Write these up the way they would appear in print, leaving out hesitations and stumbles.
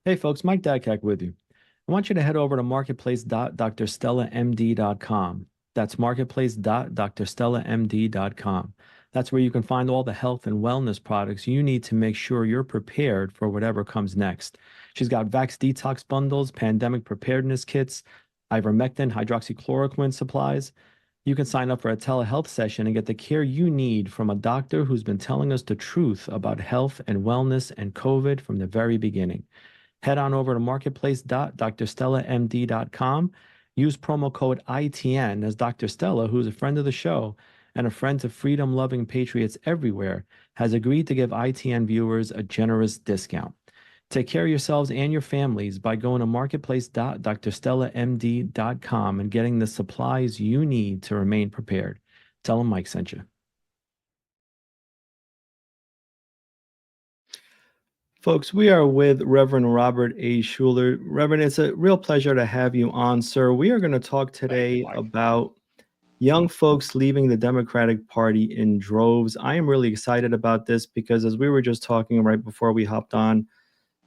Hey folks, Mike Dakkak with you. I want you to head over to marketplace.drstellamd.com. That's marketplace.drstellamd.com. That's where you can find all the health and wellness products you need to make sure you're prepared for whatever comes next. She's got Vax detox bundles, pandemic preparedness kits, ivermectin, hydroxychloroquine supplies. You can sign up for a telehealth session and get the care you need from a doctor who's been telling us the truth about health and wellness and COVID from the very beginning. Head on over to marketplace.drstellamd.com. Use promo code ITN as Dr. Stella, who's a friend of the show and a friend to freedom loving patriots everywhere, has agreed to give ITN viewers a generous discount. Take care of yourselves and your families by going to marketplace.drstellamd.com and getting the supplies you need to remain prepared. Tell them Mike sent you. Folks, we are with Reverend Robert A. Schuller. Reverend, it's a real pleasure to have you on, sir. We are going to talk today about young folks leaving the Democratic Party in droves. I am really excited about this because, as we were just talking right before we hopped on,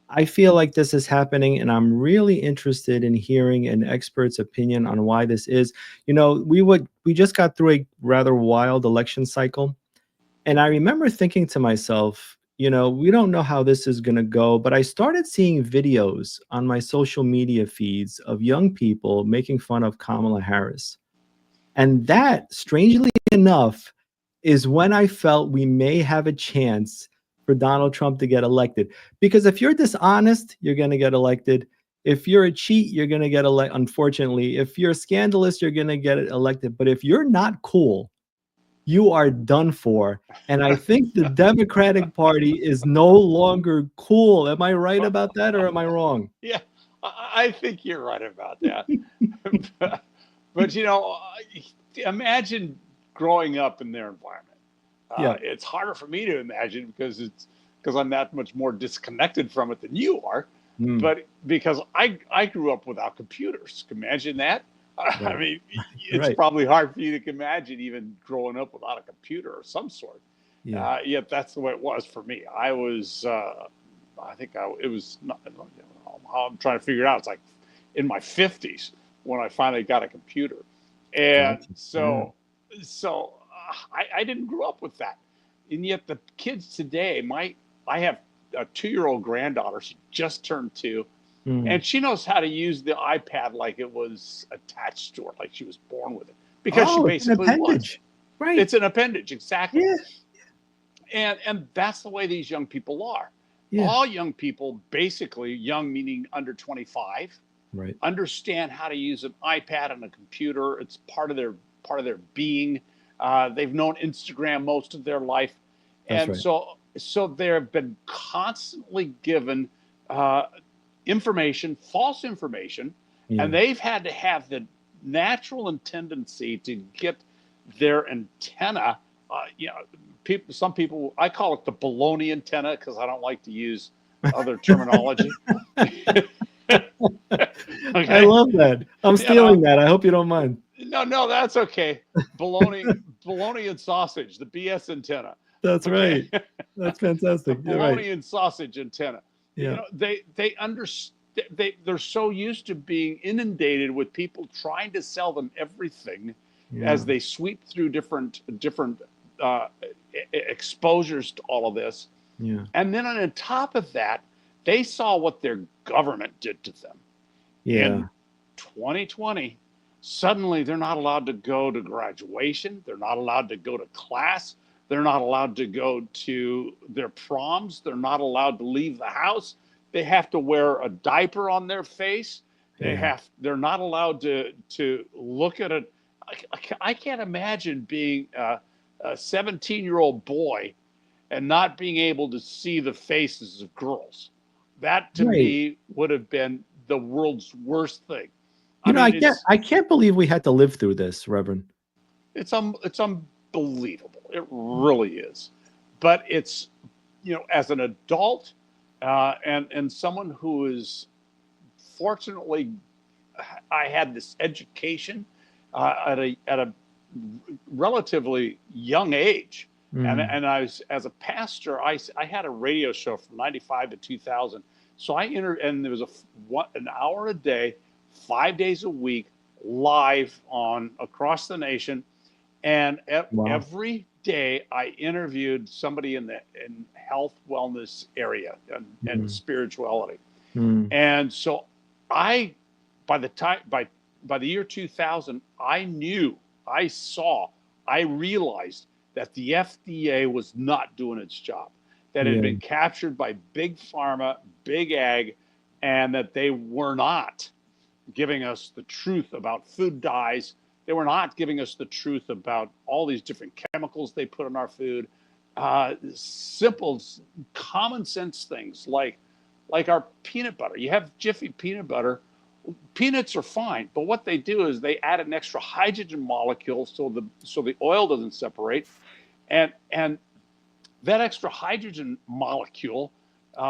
I feel like this is happening, and I'm really interested in hearing an expert's opinion on why this is. You know, we just got through a rather wild election cycle. And I remember thinking to myself, you know, we don't know how this is going to go, but I started seeing videos on my social media feeds of young people making fun of Kamala Harris. And that, strangely enough, is when I felt we may have a chance for Donald Trump to get elected. Because if you're dishonest, you're going to get elected. If you're a cheat, you're going to get elected. Unfortunately, if you're scandalous, you're going to get elected. But if you're not cool, you are done for. And I think the Democratic Party is no longer cool. Am I right about that, or am I wrong? Yeah, I think you're right about that. But imagine growing up in their environment. Yeah. It's harder for me to imagine because I'm that much more disconnected from it than you are. Mm, But because I grew up without computers, imagine that. I right. mean, it's Right. probably hard for you to imagine even growing up without a computer of some sort. Yeah. Yet that's the way it was for me. I think it was not, how I'm trying to figure it out. It's like in my 50s when I finally got a computer. And Gotcha. Yeah. I didn't grow up with that. And yet the kids today, I have a 2-year-old granddaughter. She just turned 2, Mm. and she knows how to use the iPad like it was attached to her, like she was born with it, because she Oh, it's an basically was. appendage. Right. It's an appendage, exactly. Yeah. And that's the way these young people are. Yeah. All young people, basically young meaning under 25, Right. understand how to use an iPad and a computer. It's part of their being. They've known Instagram most of their life, That's and right. so they've been constantly given uh, information, false information, and Yeah. they've had to have the natural tendency to get their antenna. You know, some people, I call it the baloney antenna because I don't like to use other terminology. I Okay, love that. I'm you know, stealing that. I hope you don't mind. no, that's okay. Bologna and sausage, the BS antenna. That's Okay, right. That's the fantastic. You're right. bologna and sausage antenna. Yeah. They understand. They're so used to being inundated with people trying to sell them everything Yeah. as they sweep through different uh, exposures to all of this, Yeah. and then on top of that, they saw what their government did to them in Yeah. 2020. Suddenly, they're not allowed to go to graduation. They're not allowed to go to class. They're not allowed to go to their proms. They're not allowed to leave the house. They have to wear a diaper on their face. Yeah. They're not allowed to look at it. I can't imagine being a 17-year-old boy and not being able to see the faces of girls. That to Right. me would have been the world's worst thing. You I know, mean, I can't believe we had to live through this, Reverend. it's unbelievable. It really is. But it's, as an adult, and someone who is fortunately, I had this education at a relatively young age. And, Mm. and I was, as a pastor, I had a radio show from 95 to 2000 So I entered, and there was an hour a day, 5 days a week, live on across the nation, and Wow. every day I interviewed somebody in health wellness area and Mm, spirituality. mm, And so I, by the time by the year 2000, I knew, I saw, I realized that the FDA was not doing its job, that it had yeah. been captured by big pharma, big ag, and that they were not giving us the truth about food dyes. They were not giving us the truth about all these different chemicals they put in our food. Simple, common sense things like our peanut butter. You have Jiffy peanut butter. Peanuts are fine, but what they do is they add an extra hydrogen molecule so the oil doesn't separate, and that extra hydrogen molecule,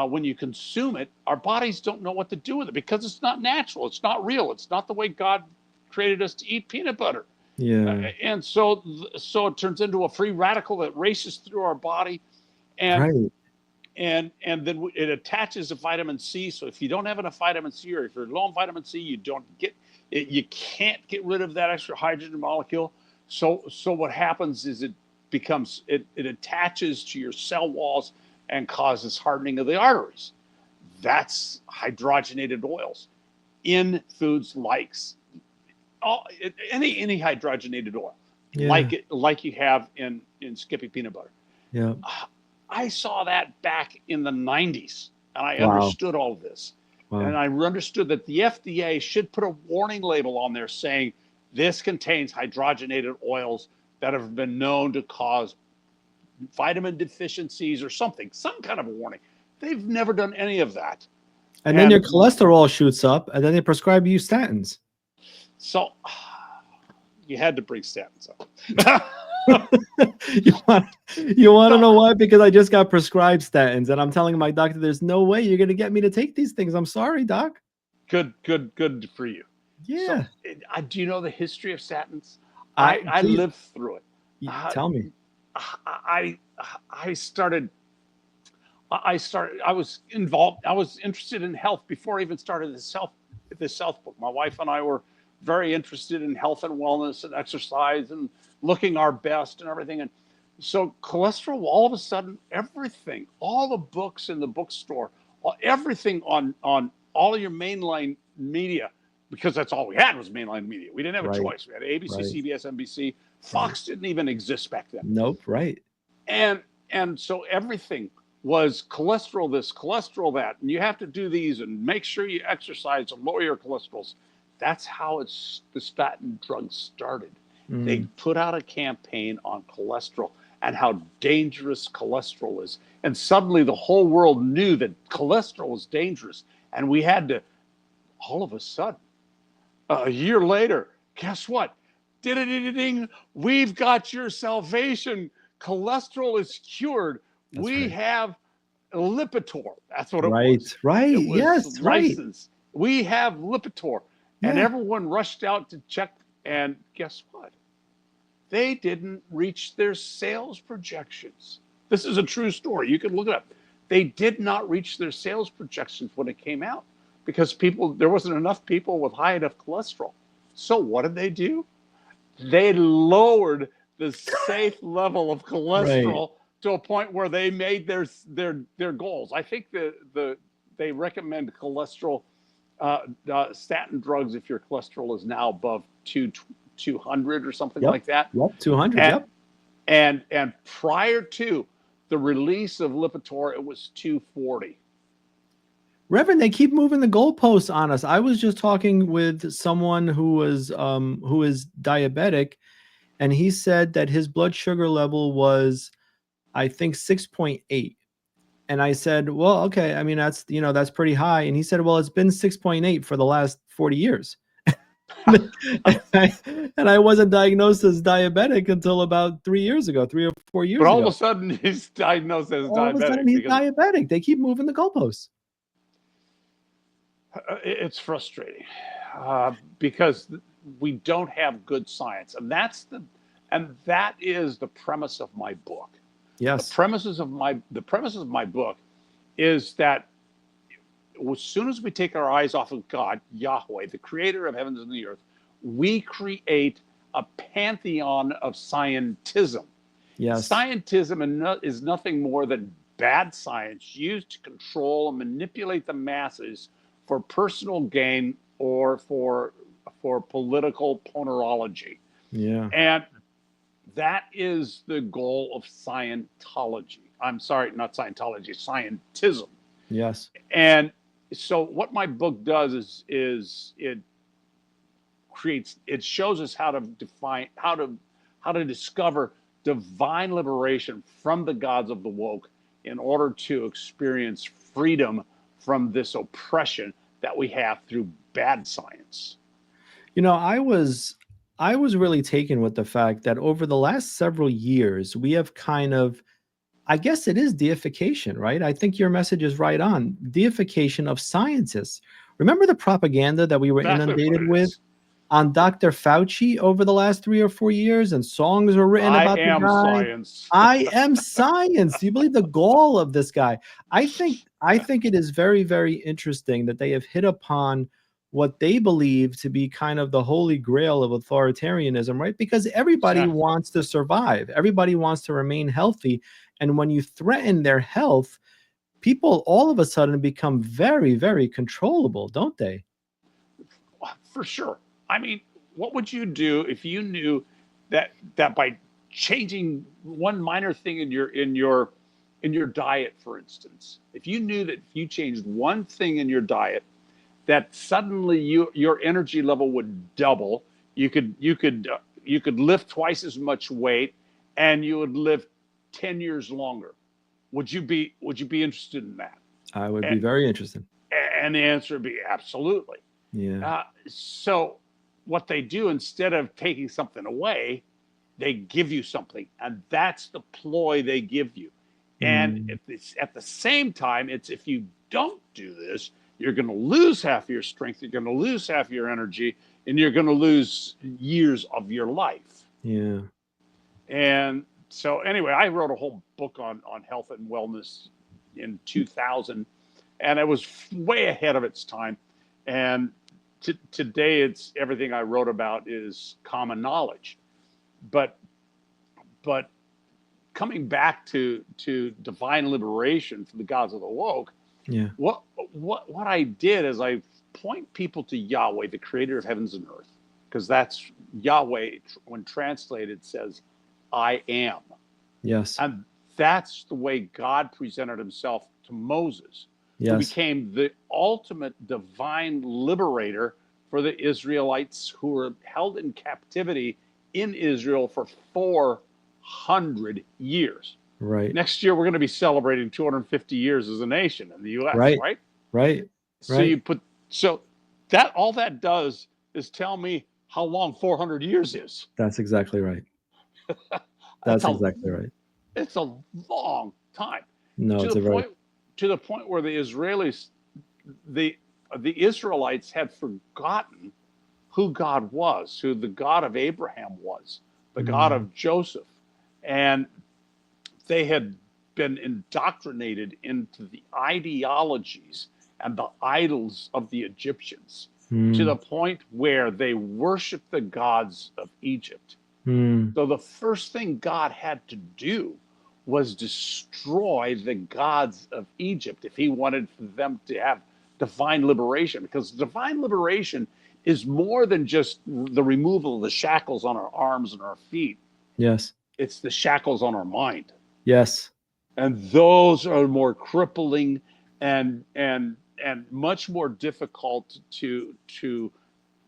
when you consume it, our bodies don't know what to do with it because it's not natural, it's not real, it's not the way God created us to eat peanut butter. Yeah. And so it turns into a free radical that races through our body, and Right. then it attaches to vitamin C. So if you don't have enough vitamin C, or if you're low on vitamin C, you don't get it, you can't get rid of that extra hydrogen molecule. So what happens is it attaches to your cell walls and causes hardening of the arteries. That's hydrogenated oils in foods like any hydrogenated oil, Yeah. like you have in Skippy peanut butter. Yeah. I saw that back in the 90s, and I Wow. understood all of this. And Wow. I understood that the FDA should put a warning label on there saying this contains hydrogenated oils that have been known to cause vitamin deficiencies or something, some kind of a warning. They've never done any of that. And then your And cholesterol shoots up, and then they prescribe you statins. so you had to bring statins up. you want you want to know why? Because I just got prescribed statins, and I'm telling my doctor, "There's no way you're going to get me to take these things. I'm sorry, doc." Good for you. So, Yeah. do you know the history of statins? I I please lived through it. Uh, tell me. I I started I was involved. I was interested in health before I even started this health book. My wife and I were very interested in health and wellness and exercise and looking our best and everything. And so cholesterol, all of a sudden, everything, all the books in the bookstore, everything on all of your mainline media, because that's all we had was mainline media. We didn't have a Right. choice. We had ABC, Right. CBS, NBC. Right. Fox didn't even exist back then. Nope. Right. and and so everything was cholesterol this, cholesterol that, and you have to do these and make sure you exercise and lower your cholesterols. That's how the statin drugs started. They Mm. put out a campaign on cholesterol and how dangerous cholesterol is, and suddenly the whole world knew that cholesterol was dangerous, and we had to, all of a sudden, a year later, guess what? Ding, we've got your salvation. Cholesterol is cured. That's We right. have Lipitor. That's what it Right. was. Right. It was Yes. Right. licensed. We have Lipitor. And Yeah. everyone rushed out to check. And guess what? They didn't reach their sales projections. This is a true story. You can look it up. They did not reach their sales projections when it came out because there wasn't enough people with high enough cholesterol. So what did they do? They lowered the safe level of Right. cholesterol to a point where they made their goals. I think they recommend cholesterol statin drugs if your cholesterol is now above 200 or something Yep. like that. Yep. 200. And Yep. and prior to the release of Lipitor, it was 240. Reverend, they keep moving the goalposts on us. I was just talking with someone who is diabetic, and he said that his blood sugar level was, I think, 6.8. And I said, well, okay, I mean, that's pretty high. And he said, well, it's been 6.8 for the last 40 years. and, I wasn't diagnosed as diabetic until about 3 years ago, 3 or 4 years But all of ago. a sudden, he's diagnosed as All of a sudden, diabetic he's because diabetic. They keep moving the goalposts. it's frustrating because we don't have good science, and that is the premise of my book. The Yes. premises of my book is that as soon as we take our eyes off of God, Yahweh, the creator of heavens and the earth, we create a pantheon of scientism. Yes. Scientism is nothing more than bad science used to control and manipulate the masses for personal gain or for political ponerology. Yeah. And that is the goal of Scientology. I'm sorry, not Scientology, scientism. Yes. And so what my book does is it shows us how to define how to discover divine liberation from the gods of the woke in order to experience freedom from this oppression that we have through bad science. You know, I was really taken with the fact that over the last several years, we have kind of, I guess it is deification, right? I think your message is right on. Deification of scientists. Remember the propaganda that we were Exactly what inundated it with is. on Dr. Fauci over the last 3 or 4 years, and songs were written I about the am guy. science. I am science. Do you believe the gall of this guy? I think it is very, very interesting that they have hit upon what they believe to be kind of the holy grail of authoritarianism, right? Because everybody Exactly. wants to survive. Everybody wants to remain healthy. And when you threaten their health, people all of a sudden become very, very controllable, don't they? For sure. I mean, what would you do if you knew that by changing one minor thing in your diet, for instance, if you knew that if you changed one thing in your diet, that suddenly your energy level would double, you could lift twice as much weight, and you would live 10 years longer. Would you be interested in that? I would And, be very interested. and the answer would be absolutely. Yeah. So what they do, instead of taking something away, they give you something, and that's the ploy they give you. And Mm, at the same time, it's if you don't do this, you're going to lose half your strength, you're going to lose half your energy, and you're going to lose years of your life. yeah. And so anyway, I wrote a whole book on health and wellness in 2000, and it was way ahead of its time. And today, it's everything I wrote about is common knowledge. But but coming back to divine liberation from the gods of the woke, Yeah. what I did is I point people to Yahweh, the creator of heavens and earth, because that's Yahweh when translated says, "I am." Yes. And that's the way God presented himself to Moses, who Yes. became the ultimate divine liberator for the Israelites who were held in captivity in Israel for 400 years. Right. Next year, we're going to be celebrating 250 years as a nation in the US, Right. right? Right. So Right. you put, so that all that does is tell me how long 400 years is. That's exactly right. It's That's a exactly right. it's a long time, No, to it's the a very point where the Israelis, the the Israelites had forgotten who God was, who the God of Abraham was, the God mm, of Joseph, and they had been indoctrinated into the ideologies and the idols of the Egyptians, to the mm, point where they worshiped the gods of Egypt. mm. So the first thing God had to do was destroy the gods of Egypt if he wanted for them to have divine liberation, because divine liberation is more than just the removal of the shackles on our arms and our feet. Yes. It's the shackles on our mind. Yes. And those are more crippling and much more difficult to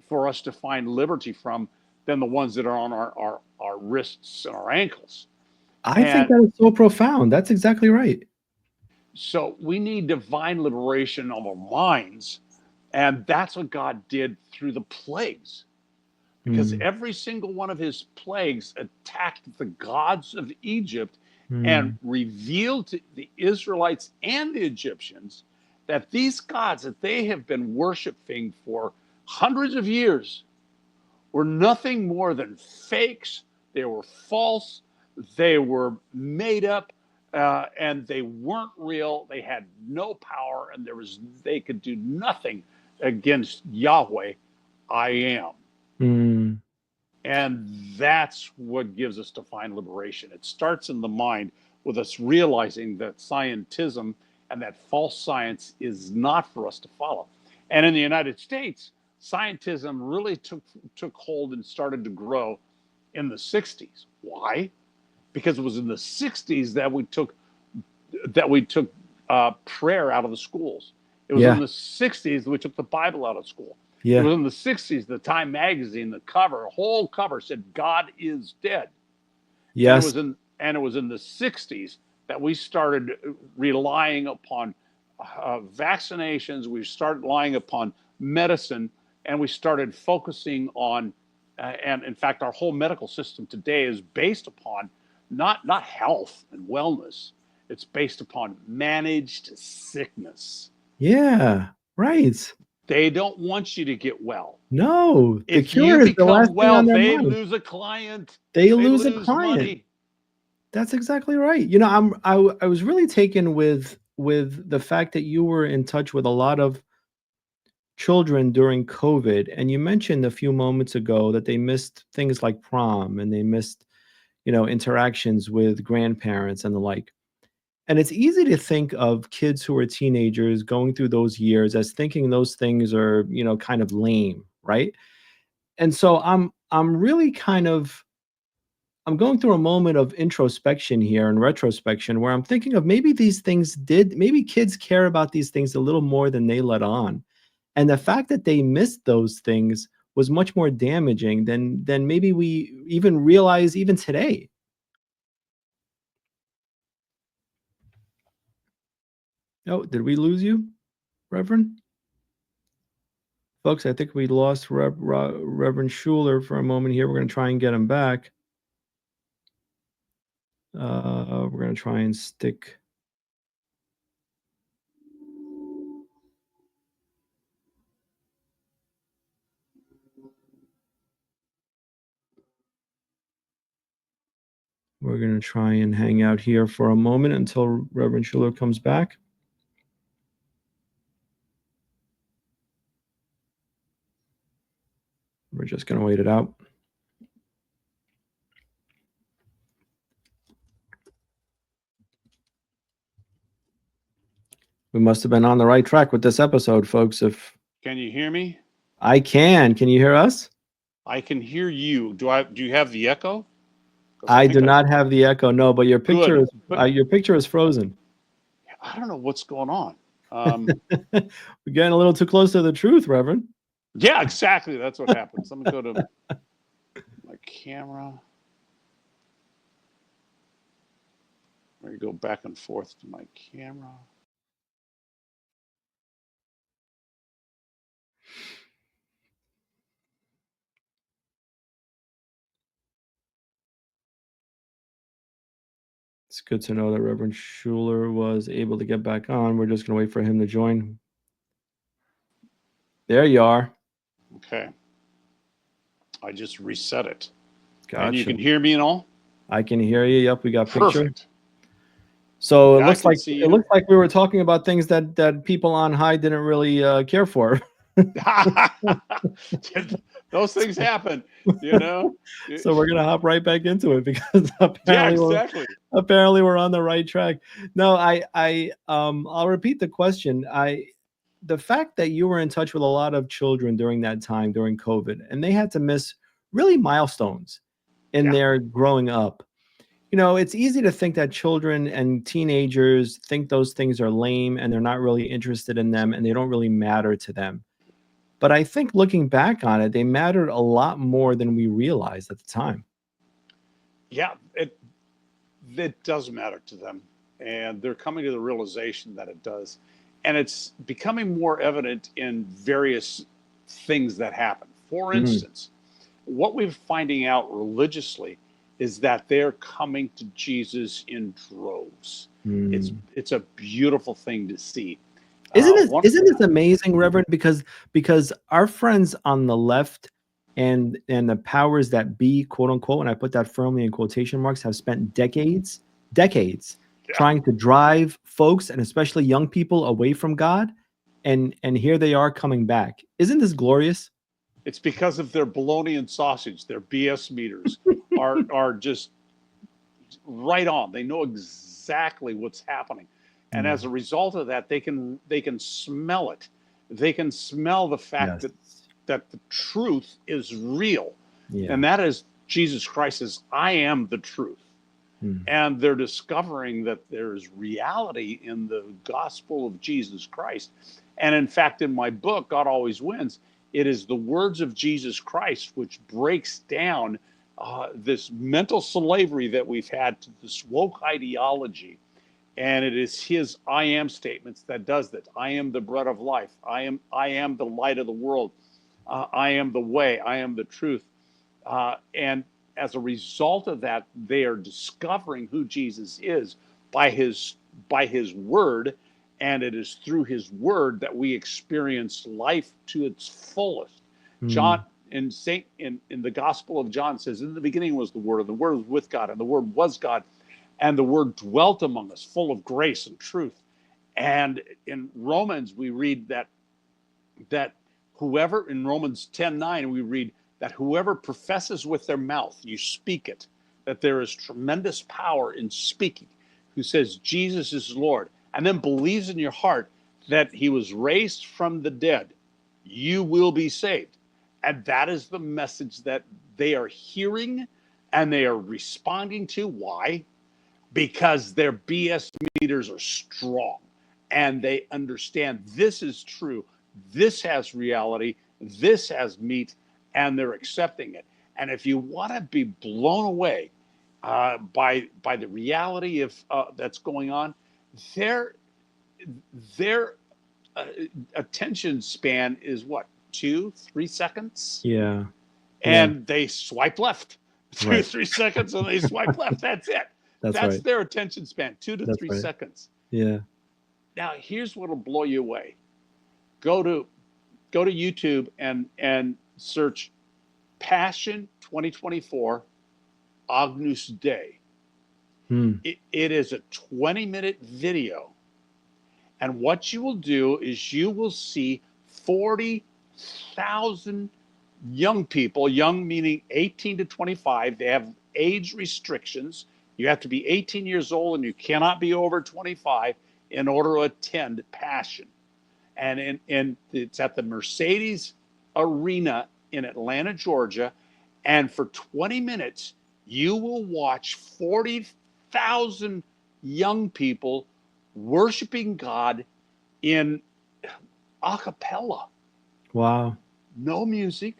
for us to find liberty from than the ones that are on our wrists and our ankles. I think And that is so profound. That's exactly right. so we need divine liberation of our minds. And that's what God did through the plagues, because Mm, every single one of his plagues attacked the gods of Egypt and mm. revealed to the Israelites and the Egyptians that these gods that they have been worshiping for hundreds of years were nothing more than fakes. They were false. They were made up. and they weren't real. They had no power, and they could do nothing against Yahweh. I am. Mm. And that's what gives us divine liberation. It starts in the mind with us realizing that scientism and that false science is not for us to follow. And in the United States, scientism really took hold and started to grow in the 60s. Why? Because it was in the 60s that we took prayer out of the schools. It was in Yeah. the 60s that we took the Bible out of school. It Yeah. was in the 60s, the Time magazine, the whole cover said God is dead. And it Yes. was in the 60s that we started relying upon vaccinations, we started relying upon medicine, and we started focusing on and in fact our whole medical system today is based upon not health and wellness. It's based upon managed sickness. Yeah. Right. They don't want you to get well. No, the If you cure is the last become thing well, on their they mind. lose a client, They they lose a lose client. money. That's exactly right. I was really taken with the fact that you were in touch with a lot of children during COVID, and you mentioned a few moments ago that they missed things like prom and they missed, interactions with grandparents and the like. And it's easy to think of kids who are teenagers going through those years as thinking those things are, kind of lame, right? And so I'm really I'm going through a moment of introspection here and retrospection where I'm thinking of maybe kids care about these things a little more than they let on. And the fact that they missed those things was much more damaging than maybe we even realize even today. Oh, did we lose you, Reverend? Folks, I think we lost Reverend Schuller for a moment here. We're going to try and get him back. We're going to try and stick. We're going to try and hang out here for a moment until Reverend Schuller comes back. We're just going to wait it out. We must have been on the right track with this episode, folks. If Can you hear me? I can you hear us? I can hear you. Do you have the echo? I do not have the echo. No, but your picture Good. is But your picture is frozen. I don't know what's going on. We're getting a little too close to the truth, Reverend. Yeah, exactly. That's what happens. Let me go to my camera. Let me go back and forth to my camera. It's good to know that Reverend Schuller was able to get back on. We're just going to wait for him to join. There you are. Okay. I just reset it. Gotcha. And you can hear me and all? I can hear you. Yep, we got picture. Perfect. So Yeah, it looks like we were talking about things that people on high didn't really care for. Those things happen, you know. So we're gonna hop right back into it because apparently we're on the right track. No, I'll repeat the question. The fact that you were in touch with a lot of children during that time during COVID, and they had to miss really milestones in their growing up. It's easy to think that children and teenagers think those things are lame and they're not really interested in them and they don't really matter to them. But I think looking back on it, they mattered a lot more than we realized at the time. Yeah, it does matter to them. And they're coming to the realization that it does. And it's becoming more evident in various things that happen. For instance, what we're finding out religiously is that they're coming to Jesus in droves. It's a beautiful thing to see. Isn't it amazing, Reverend? Because our friends on the left and the powers that be, quote unquote, and I put that firmly in quotation marks, have spent decades trying to drive folks and especially young people away from God, and here they are coming back. Isn't this glorious? It's because of their baloney and sausage. Their BS meters are just right on. They know exactly what's happening, and as a result of that, they can smell it. They can smell the fact Yes. that the truth is real, Yeah. and that is Jesus Christ says, "I am the truth." And they're discovering that there's reality in the gospel of Jesus Christ. And in fact, in my book, God Always Wins, it is the words of Jesus Christ which breaks down this mental slavery that we've had to this woke ideology. And it is his I am statements that does that. I am the bread of life. I am the light of the world. I am the way. I am the truth. And as a result of that, they are discovering who Jesus is by his word, and it is through his word that we experience life to its fullest. John in the Gospel of John says, "In the beginning was the Word, and the Word was with God, and the Word was God, and the Word dwelt among us, full of grace and truth." And in Romans, we read that whoever, in Romans 10:9, we read that whoever professes with their mouth, you speak it, that there is tremendous power in speaking, who says Jesus is Lord, and then believes in your heart that he was raised from the dead, you will be saved. And that is the message that they are hearing and they are responding to. Why? Because their BS meters are strong and they understand this is true, this has reality, this has meat, and they're accepting it. And if you want to be blown away by the reality of that's going on, their attention span is what, 2-3 seconds, Yeah. and they swipe left. Two Right. 3 seconds, and they swipe left. That's it. That's That's right. their attention span, 2 to That's 3 right. seconds. Yeah. Now, here's what'll blow you away. Go to YouTube and search Passion 2024 Agnus Dei. It is a 20-minute video. And what you will do is you will see 40,000 young people, young meaning 18 to 25. They have age restrictions. You have to be 18 years old and you cannot be over 25 in order to attend Passion. And it's at the Mercedes Arena in Atlanta, Georgia. And for 20 minutes, you will watch 40,000 young people worshiping God in a cappella. Wow. No music,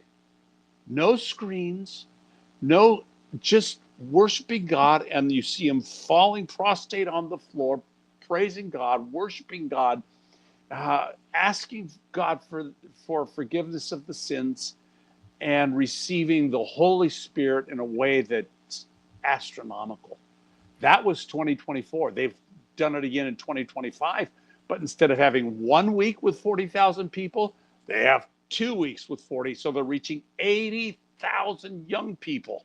no screens, no, just worshiping God. And you see them falling prostrate on the floor, praising God, worshiping God, asking God for forgiveness of the sins, and receiving the Holy Spirit in a way that's astronomical. That was 2024. They've done it again in 2025, but instead of having 1 week with 40,000 people, they have 2 weeks with 40. So they're reaching 80,000 young people.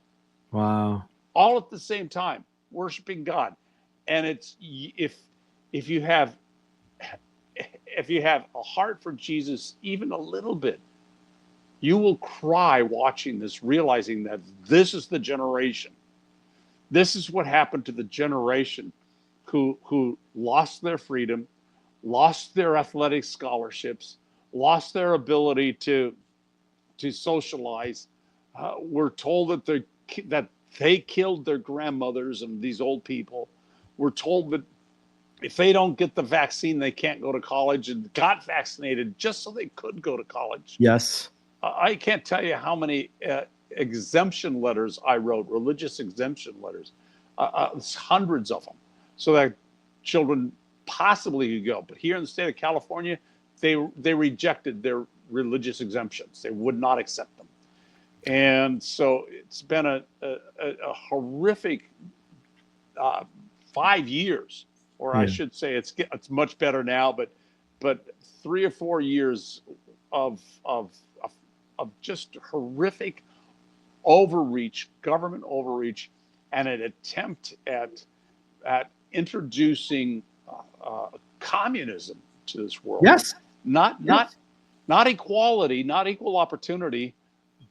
Wow. All at the same time, worshiping God. And it's, if you have a heart for Jesus even a little bit, you will cry watching this, realizing that this is the generation. This is what happened to the generation who lost their freedom, lost their athletic scholarships, lost their ability to socialize. We're told that they killed their grandmothers and these old people. We're told that if they don't get the vaccine, they can't go to college, and got vaccinated just so they could go to college. Yes. I can't tell you how many exemption letters I wrote, religious exemption letters, hundreds of them, so that children possibly could go. But here in the state of California, they rejected their religious exemptions. They would not accept them. And so it's been a horrific 5 years, or I should say it's much better now, but 3 or 4 years of just horrific overreach, government overreach, and an attempt at introducing communism to this world. Yes. Not Yes. not equality, not equal opportunity,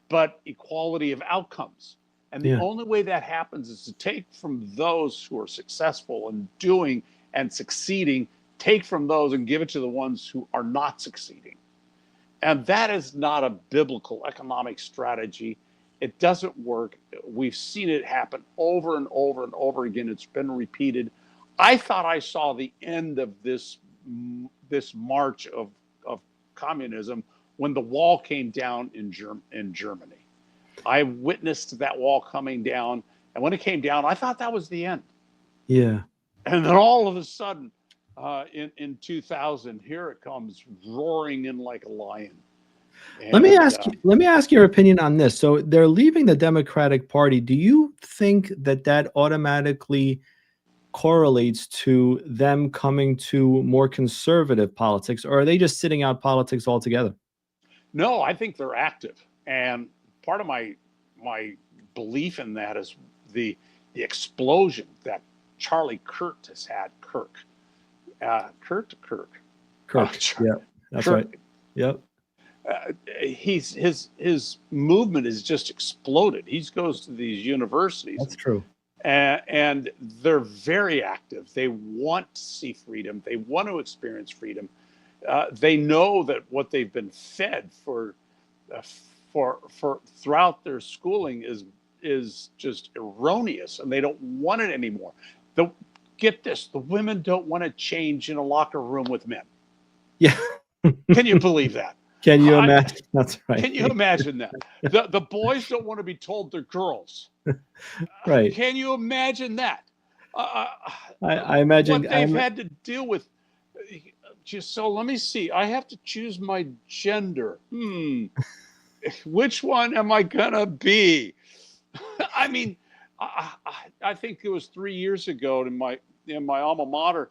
but equality of outcomes. And the Yeah. only way that happens is to take from those who are successful and doing and succeeding, take from those and give it to the ones who are not succeeding. And that is not a biblical economic strategy. It doesn't work. We've seen it happen over and over and over again. It's been repeated. I thought I saw the end of this march of communism when the wall came down in Germany. I witnessed that wall coming down, and when it came down, I thought that was the end. Yeah. And then all of a sudden, in 2000, here it comes roaring in like a lion. Let me And ask you, let me ask your opinion on this. So they're leaving the Democratic Party. Do you think that that automatically correlates to them coming to more conservative politics, or are they just sitting out politics altogether? no, I think they're active. And part of my belief in that is the explosion that Charlie Kirk has had. Kirk. Yeah, that's Kirk. right. Yep. His movement has just exploded. He goes to these universities, That's true. and they're very active. They want to see freedom. They want to experience freedom. They know that what they've been fed uh, for throughout their schooling is just erroneous, and they don't want it anymore. Get this: the women don't want to change in a locker room with men. Yeah. Can you believe that? Can you imagine? That's right. Can you imagine that? The boys don't want to be told they're girls. Right. Can you imagine that? I imagine. What they've had to deal with. Just so let me see. I have to choose my gender. Which one am I gonna be? I mean, I think it was 3 years ago in my alma mater.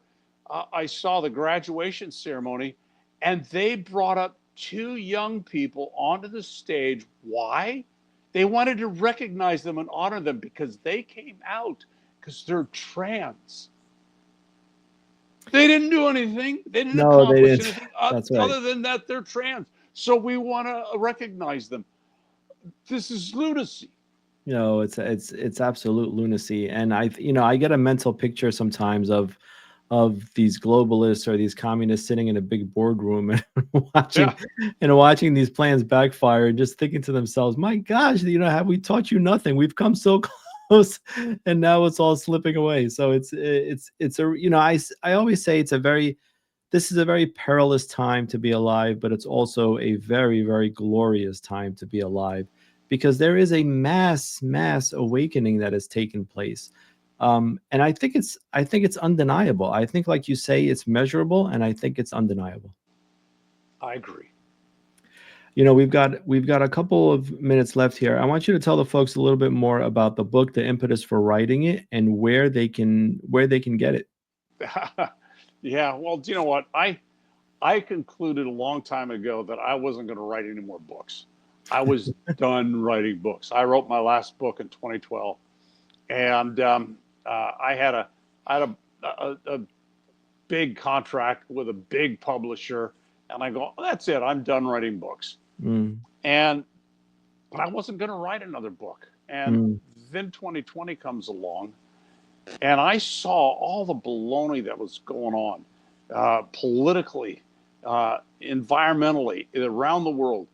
I saw the graduation ceremony, and they brought up two young people onto the stage. Why? They wanted to recognize them and honor them because they came out because they're trans. They didn't do anything. They didn't No, they accomplish didn't. anything That's right. other than that they're trans. So we want to recognize them. This is lunacy. No, it's absolute lunacy. And I get a mental picture sometimes of these globalists or these communists sitting in a big boardroom and watching Yeah. and watching these plans backfire and just thinking to themselves, my gosh, have we taught you nothing? We've come so close and now it's all slipping away. So it's a, I always say this is a very perilous time to be alive, but it's also a very, very glorious time to be alive because there is a mass awakening that has taken place. And I think it's undeniable. I think, like you say, it's measurable, and I think it's undeniable. I agree. We've got a couple of minutes left here. I want you to tell the folks a little bit more about the book, the impetus for writing it, and where they can get it. Yeah. Well, do you know what? I concluded a long time ago that I wasn't going to write any more books. I was done writing books. I wrote my last book in 2012, and I had a big contract with a big publisher, and I go, that's it. I'm done writing books. Mm, And but I wasn't going to write another book. And mm, then 2020 comes along, and I saw all the baloney that was going on politically, environmentally, around the world.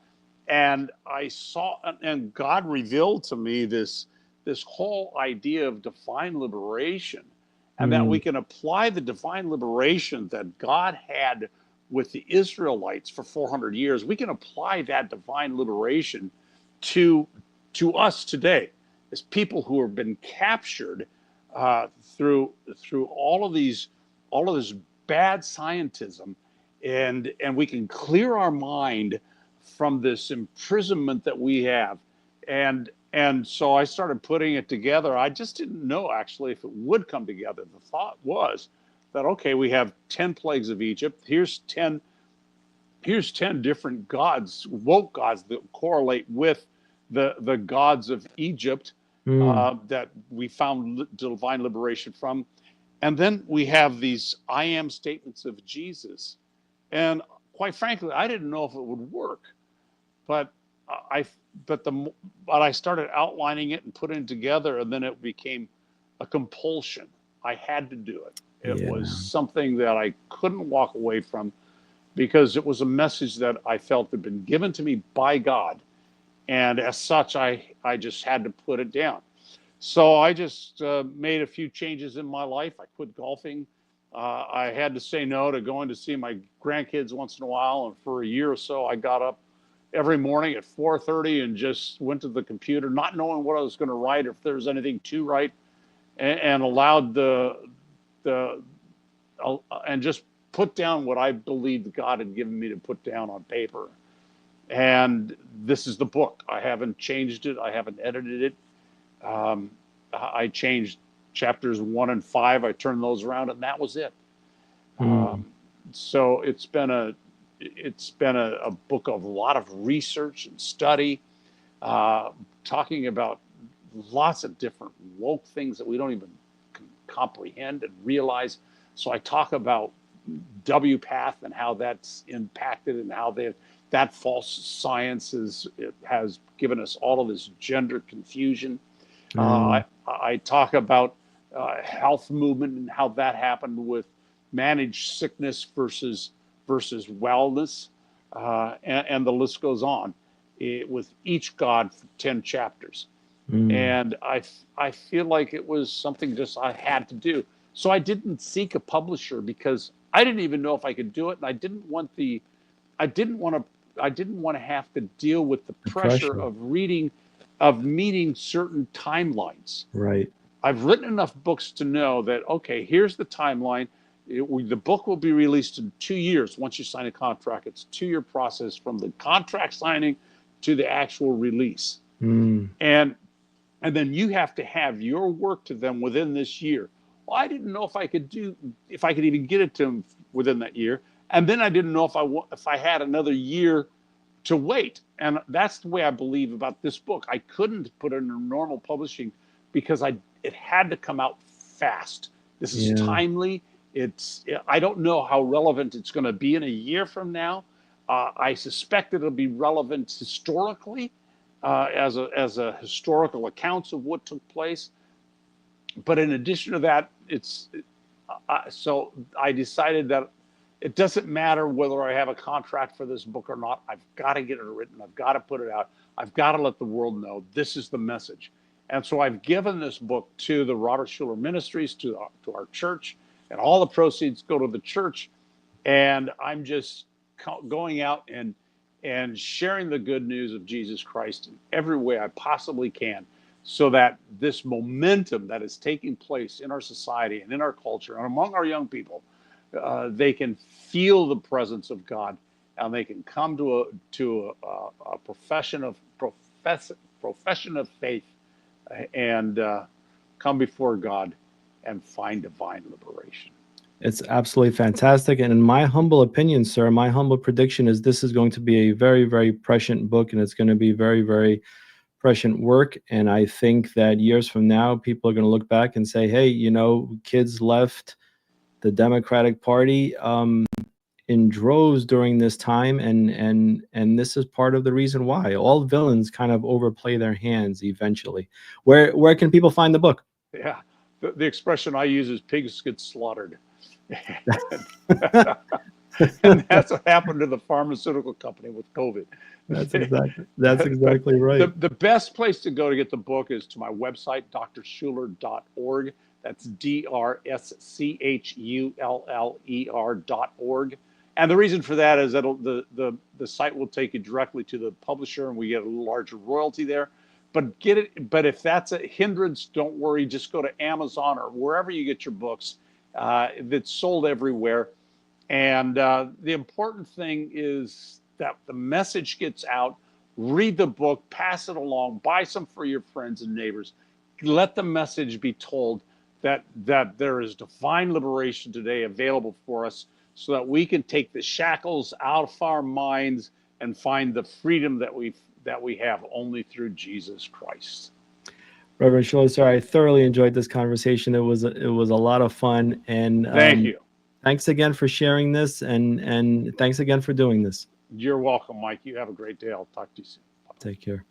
And I saw, and God revealed to me this whole idea of divine liberation, and that mm, we can apply the divine liberation that God had with the Israelites for 400 years. We can apply that divine liberation to to us today as people who have been captured through all of this bad scientism, and we can clear our mind from this imprisonment that we have. And so I started putting it together. I just didn't know actually if it would come together. The thought was that, okay, we have 10 plagues of Egypt. Here's ten different gods, woke gods, that correlate with the gods of Egypt, mm, that we found divine liberation from. And then we have these I am statements of Jesus. And quite frankly, I didn't know if it would work, but I but the but I started outlining it and putting it together, and then it became a compulsion. I had to do it. It was Yeah. something that I couldn't walk away from because it was a message that I felt had been given to me by God, and as such, I just had to put it down. So I just made a few changes in my life. I quit golfing. I had to say no to going to see my grandkids once in a while, and for a year or so, I got up every morning at 4:30 and just went to the computer, not knowing what I was going to write or if there was anything to write, and allowed the and just put down what I believed God had given me to put down on paper. And this is the book. I haven't changed it. I haven't edited it. I changed chapters 1 and 5. I turned those around, and that was it. Mm. So it's been a book of a lot of research and study, uh, talking about lots of different woke things that we don't even comprehend and realize. So I talk about WPATH and how that's impacted, and how that false science has given us all of this gender confusion. Mm. I talk about health movement and how that happened with managed sickness versus wellness, and the list goes on, with each God for 10 chapters. Mm. And I feel like it was something just I had to do. So I didn't seek a publisher because I didn't even know if I could do it, and I didn't want to have to deal with the The pressure pressure. of meeting certain timelines. Right. I've written enough books to know that, okay, here's the timeline. The book will be released in 2 years. Once you sign a contract, it's a 2-year process from the contract signing to the actual release. Mm. And and then you have to have your work to them within this year. Well, I didn't know if I could even get it to them within that year, and then I didn't know if I had another year to wait. And that's the way I believe about this book. I couldn't put it in normal publishing because it had to come out fast. This is Yeah. timely. I don't know how relevant it's going to be in a year from now. I suspect it'll be relevant historically, as a historical accounts of what took place. But in addition to that, so I decided that it doesn't matter whether I have a contract for this book or not. I've got to get it written. I've got to put it out. I've got to let the world know this is the message. And so I've given this book to the Robert Schuller Ministries, to our church, and all the proceeds go to the church. And I'm just going out and sharing the good news of Jesus Christ in every way I possibly can, so that this momentum that is taking place in our society and in our culture and among our young people, they can feel the presence of God, and they can come to a profession of faith, and come before God and find divine liberation. It's absolutely fantastic. And in my humble opinion, sir, my humble prediction is this is going to be a very, very prescient book, and it's going to be very, very prescient work. And I think that years from now, people are going to look back and say, hey, kids left the Democratic Party in droves during this time, and this is part of the reason why all villains kind of overplay their hands eventually. Where can people find the book? Yeah, the expression I use is pigs get slaughtered. And that's what happened to the pharmaceutical company with COVID. That's But exactly right. the best place to go to get the book is to my website, drschuller.org. That's DRSCHULLER.org. And the reason for that is that the site will take you directly to the publisher, and we get a little larger royalty there. But if that's a hindrance, don't worry. Just go to Amazon or wherever you get your books. It's sold everywhere. And the important thing is that the message gets out. Read the book, pass it along, buy some for your friends and neighbors. Let the message be told that there is divine liberation today available for us, so that we can take the shackles out of our minds and find the freedom that we have only through Jesus Christ. Reverend Schuller, sir, I thoroughly enjoyed this conversation. It was a lot of fun, and Thank you. thanks again for sharing this, and thanks again for doing this. You're welcome, Mike. You have a great day. I'll talk to you soon. Take care.